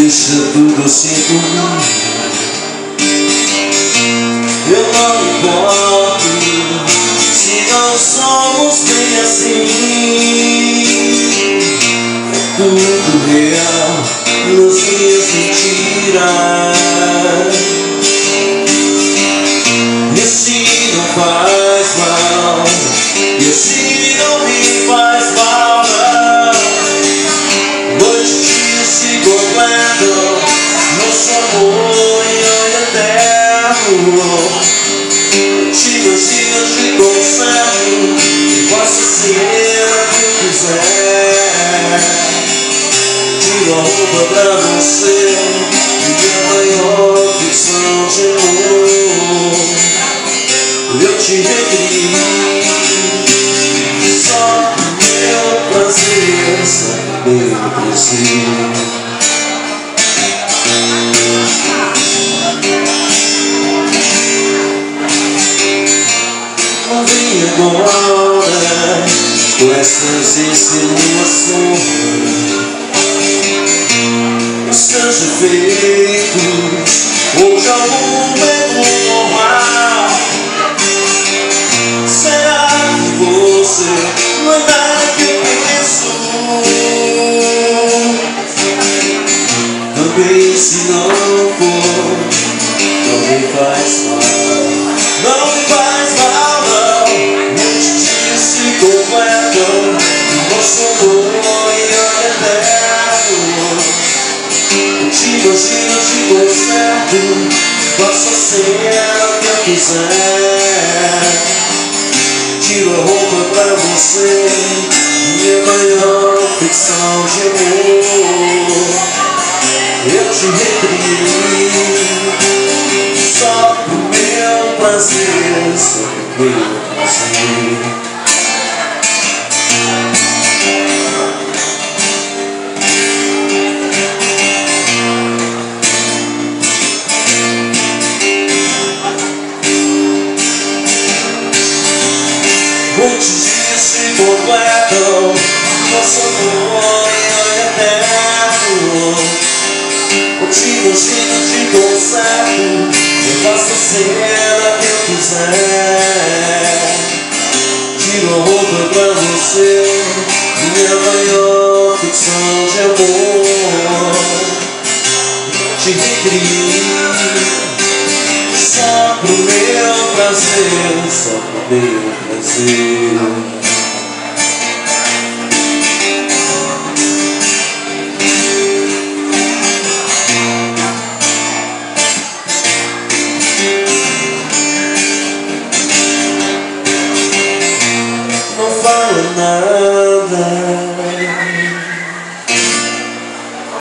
deixa tudo assim comigo. Eu não me importo se não somos bem assim. É tudo real nas minhas mentiras. E assim não faz mal, e assim não me faz mal, não. Noite e dia se completam, nosso amor em eterno. Te imagino, te conservo e faço ser o que eu quiser. Tiro a roupa pra você, minha maior ficção de amor. Eu te requeri só pro meu prazer, saber o preciso. Não vem agora com essas insinuações. Estamos feitos ou de algum medo normal. Será que você não é nada que eu penso? Também se não for, não me faz mal. Não me faz mal, não. Muitos dias se completam, nosso amor em eterno. Eu te imagino, te conserto, faço ser o que eu quiser. Tiro a roupa pra você, minha maior ficção de amor. Eu te recrio só pro meu prazer, só pro meu prazer. Muitos dias se completam, nosso amor em eterno. Eu te imagino, te conserto, eu faço a cena que eu quiser. Tiro a roupa pra você, minha maior ficção de amor. Te recrio só pro meu prazer, só pro meu prazer.